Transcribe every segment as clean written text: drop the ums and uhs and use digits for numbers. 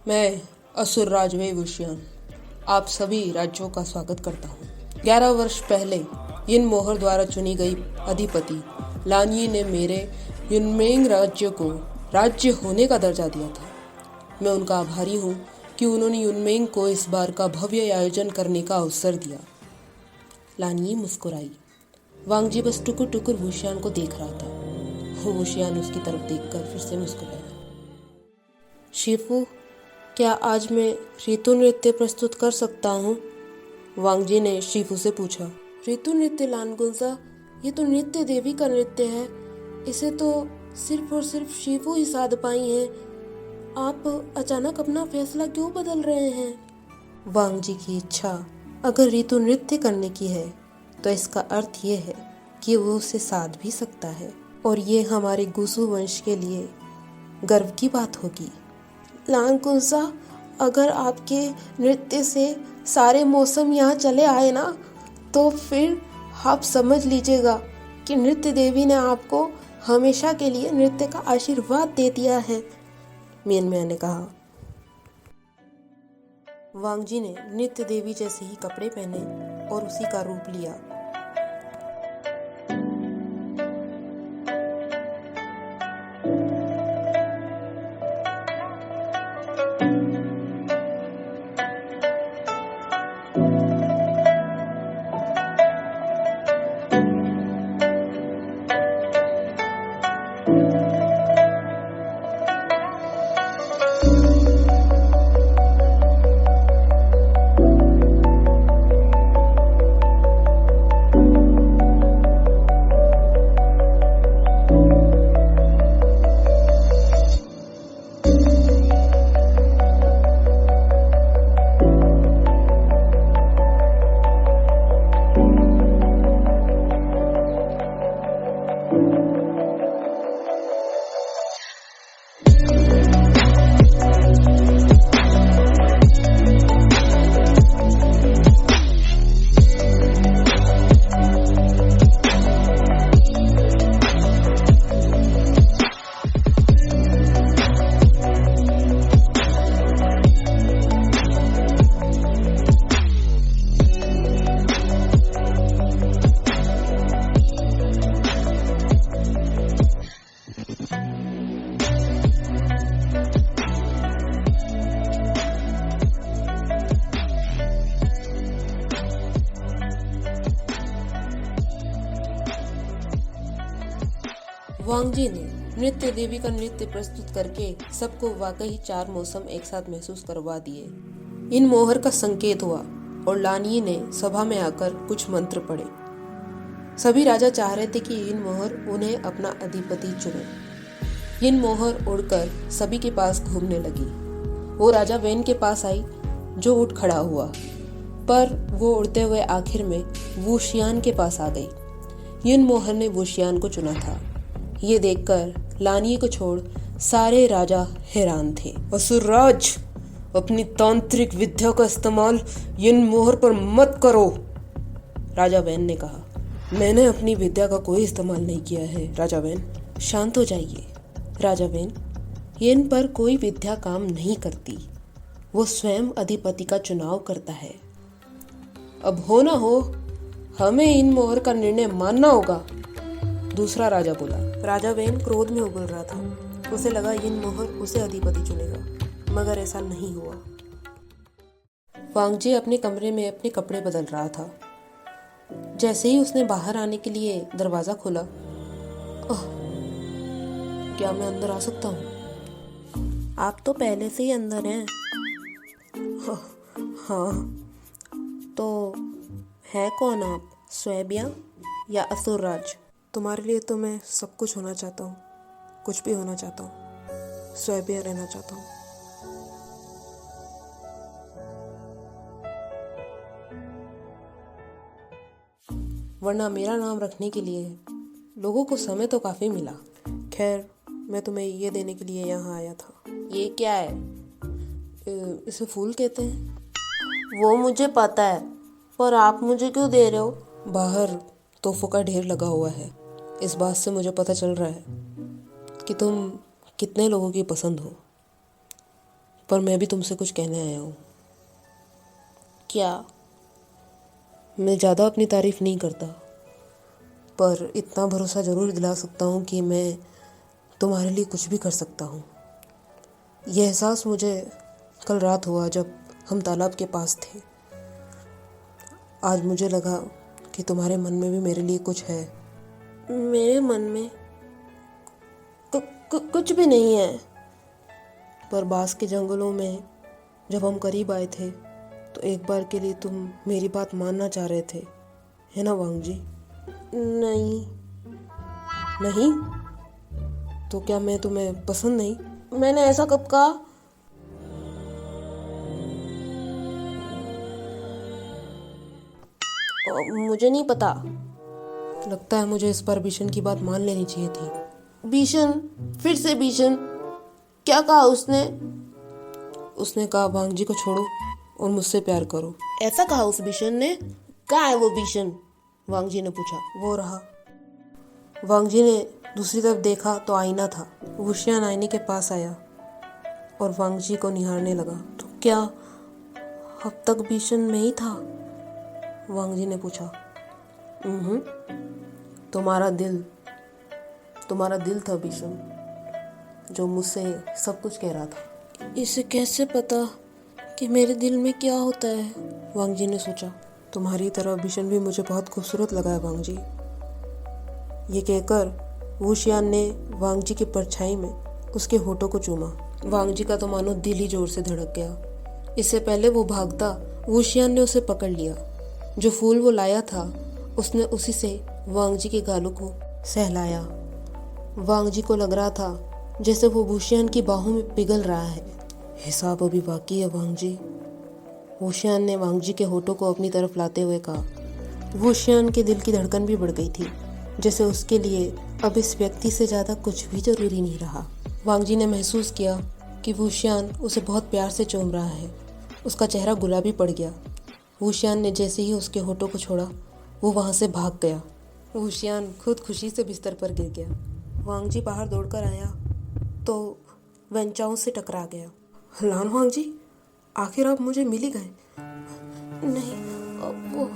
मैं असुर राजवे वुशियान आप सभी राज्यों का स्वागत करता हूँ। 11 वर्ष पहले यिन मोहर द्वारा चुनी गई अधिपति लानयी ने मेरे युनमेंग राज्य को राज्य होने का दर्जा दिया था। मैं उनका आभारी हूँ कि उन्होंने युनमेंग को इस बार का भव्य आयोजन करने का अवसर दिया। लानयी मुस्कुराई। वांगजी बस टुकुर टुकुर वुशियान को देख रहा था। वुशियान उसकी तरफ देखकर फिर से मुस्कुराया। शिफू, क्या आज मैं ऋतु नृत्य प्रस्तुत कर सकता हूँ? वांगजी ने शिफू से पूछा। ऋतु नृत्य लानगुंजा, ये तो नृत्य देवी का नृत्य है। इसे तो सिर्फ और सिर्फ शिफू ही साध पाई हैं। आप अचानक अपना फैसला क्यों बदल रहे हैं? वांगजी की इच्छा अगर ऋतु नृत्य करने की है तो इसका अर्थ ये है कि वो उसे साध भी सकता है, और ये हमारे गुसु वंश के लिए गर्व की बात होगी। लानगुंजा, अगर आपके नृत्य से सारे मौसम यहाँ चले आए ना, तो फिर आप समझ लीजिएगा कि नृत्य देवी ने आपको हमेशा के लिए नृत्य का आशीर्वाद दे दिया है, मियानमार ने कहा। वांगजी ने नृत्य देवी जैसे ही कपड़े पहने और उसी का रूप लिया। वांगजी ने नृत्य देवी का नृत्य प्रस्तुत करके सबको वाकई 4 मौसम एक साथ महसूस करवा दिए। इन मोहर का संकेत हुआ और लानयी ने सभा में आकर कुछ मंत्र पढ़े। सभी राजा चाह रहे थे कि इन मोहर उन्हें अपना अधिपति चुने। इन मोहर उड़कर सभी के पास घूमने लगी। वो राजा वेन के पास आई, जो उठ खड़ा हुआ, पर वो उड़ते हुए आखिर में वुशियान के पास आ गई। यिन मोहर ने वुशियान को चुना था। ये देखकर लानयी को छोड़ सारे राजा हैरान थे। असुरराज, अपनी तांत्रिक विद्या का इस्तेमाल यिन मोहर पर मत करो, राजा वेन ने कहा। मैंने अपनी विद्या का कोई इस्तेमाल नहीं किया है, राजा वेन। शांत हो जाइए, राजा वेन। यिन पर कोई विद्या काम नहीं करती। वो स्वयं अधिपति का चुनाव करता है। अब हो ना हो, हमें इन मोहर का निर्णय मानना होगा, दूसरा राजा बोला। राजा वेन क्रोध में उबल रहा था। उसे लगा यिन मोहर उसे अधिपति चुनेगा, मगर ऐसा नहीं हुआ। वांग जी अपने कमरे में अपने कपड़े बदल रहा था। जैसे ही उसने बाहर आने के लिए दरवाज़ा खोला, ओह, क्या मैं अंदर आ सकता हूँ? आप तो पहले से ही अंदर हैं। हाँ, तो है कौन आप? स्वैबिया या असुरराज? तुम्हारे लिए तो मैं सब कुछ होना चाहता हूँ, कुछ भी होना चाहता हूँ, स्वैबिया रहना चाहता हूँ। वरना मेरा नाम रखने के लिए लोगों को समय तो काफ़ी मिला। खैर, मैं तुम्हें ये देने के लिए यहाँ आया था। ये क्या है? इसे फूल कहते हैं। वो मुझे पता है, पर आप मुझे क्यों दे रहे हो? बाहर तोहफों का ढेर लगा हुआ है। इस बात से मुझे पता चल रहा है कि तुम कितने लोगों की पसंद हो। पर मैं भी तुमसे कुछ कहने आया हूँ। क्या? मैं ज़्यादा अपनी तारीफ नहीं करता, पर इतना भरोसा ज़रूर दिला सकता हूँ कि मैं तुम्हारे लिए कुछ भी कर सकता हूँ। यह एहसास मुझे कल रात हुआ जब हम तालाब के पास थे। आज मुझे लगा कि तुम्हारे मन में भी मेरे लिए कुछ है। मेरे मन में कुछ भी नहीं है। पर बांस के जंगलों में जब हम करीब आए थे तो एक बार के लिए तुम मेरी बात मानना चाह रहे थे, है ना वांग जी? नहीं। नहीं? तो क्या मैं तुम्हें पसंद नहीं? मैंने ऐसा कब कहा? मुझे नहीं पता। लगता है मुझे इस बार भीषण की बात मान लेनी चाहिए थी। भीषण? फिर से भीषण? क्या कहा उसने? उसने कहा वांग जी को छोड़ो और मुझसे प्यार करो। ऐसा कहा उस भीषण ने? कहाँ है वो भीषण? वांग जी ने पूछा। वो रहा। वांग जी ने दूसरी तरफ देखा तो आईना था। वुशियान आईने के पास आया और वांग जी को निहारने लगा। तो क्या अब तक भीषण में ही था? वांग जी ने पूछा। तुम्हारा दिल था भीषण, जो मुझसे सब कुछ कह रहा था। इसे कैसे पता कि मेरे दिल में क्या होता है? वांग जी ने सोचा। तुम्हारी तरह भीषण भी मुझे बहुत खूबसूरत लगा है वांग जी। ये कहकर वुशियान ने वांग जी की परछाई में उसके होठों को चूमा। वांग जी का तो मानो दिल ही जोर से धड़क गया। इससे पहले वो भागता, वुशियान ने उसे पकड़ लिया। जो फूल वो लाया था उसने उसी से वांग जी के गालों को सहलाया। वांग जी को लग रहा था जैसे वो वुशियान की बाहों में पिघल रहा है। हिसाब अभी बाकी है वांग जी, वुशियान ने वांग जी के होठों को अपनी तरफ लाते हुए कहा। वुशियान के दिल की धड़कन भी बढ़ गई थी, जैसे उसके लिए अब इस व्यक्ति से ज़्यादा कुछ भी जरूरी नहीं रहा। वांग जी ने महसूस किया कि वुशियान उसे बहुत प्यार से चूम रहा है। उसका चेहरा गुलाबी पड़ गया। वुशियान ने जैसे ही उसके होठों को छोड़ा, वो वहाँ से भाग गया। वुशियान खुद खुशी से बिस्तर पर गिर गया। वांग जी बाहर दौड़कर आया तो वेंचाओ से टकरा गया। लान वांग जी, आखिर आप मुझे मिल ही गए। नहीं, वो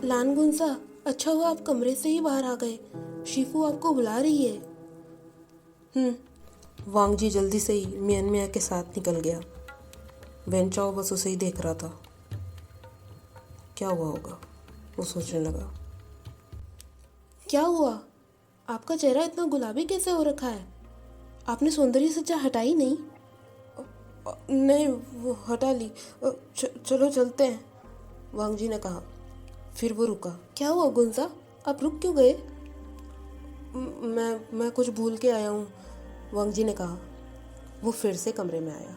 लान गुंसा, अच्छा हुआ आप कमरे से ही बाहर आ गए। शिफू आपको बुला रही है। वांग जी जल्दी से ही मियान मिया के साथ निकल गया। वेंचाओ बस उसे ही देख रहा था। क्या हुआ होगा, वो सोचने लगा। क्या हुआ? आपका चेहरा इतना गुलाबी कैसे हो रखा है? आपने सौंदर्य सज्जा हटाई नहीं? नहीं, वो हटा ली। चलो चलते हैं, वांग जी ने कहा। फिर वो रुका। क्या हुआ गुंजा, आप रुक क्यों गए? मैं कुछ भूल के आया हूँ, वांग जी ने कहा। वो फिर से कमरे में आया।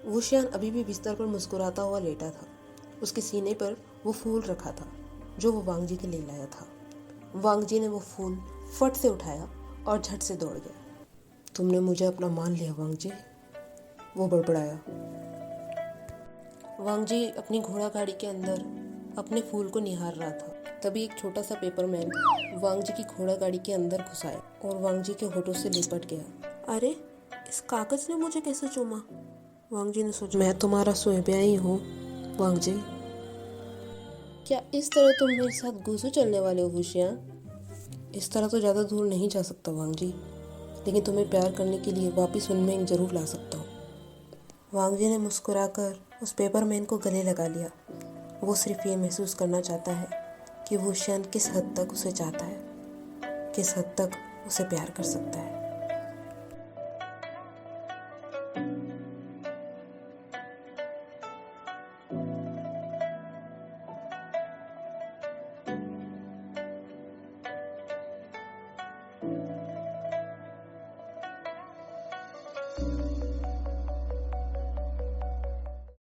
वुशियान अभी भी बिस्तर पर मुस्कुराता हुआ लेटा था। उसके सीने पर वो फूल रखा था जो वो वांग जी के लिए लाया था। वांग जी ने वो फूल फट से उठाया और झट से दौड़ गया। तुमने मुझे अपना मान लिया वांग जी, वो बड़बड़ाया। वांग जी अपनी घोड़ा गाड़ी के अंदर अपने फूल को निहार रहा था। तभी एक छोटा सा पेपरमैन वांग जी की घोड़ा गाड़ी के अंदर घुस आया और वांग जी के होठों से लिपट गया। अरे, इस कागज ने मुझे कैसे चूमा? वांग जी ने सोचा। मैं तुम्हारा स्वैबिया ही हूँ वांग जी। क्या इस तरह तुम मेरे साथ गुस्से चलने वाले हो वुशियान? इस तरह तो ज़्यादा दूर नहीं जा सकता वांग जी, लेकिन तुम्हें प्यार करने के लिए वापस उनमें जरूर ला सकता हूँ। वांग जी ने मुस्कुराकर उस पेपरमैन को गले लगा लिया। वो सिर्फ ये महसूस करना चाहता है कि वो शन किस हद तक उसे चाहता है, किस हद तक उसे प्यार कर सकता है।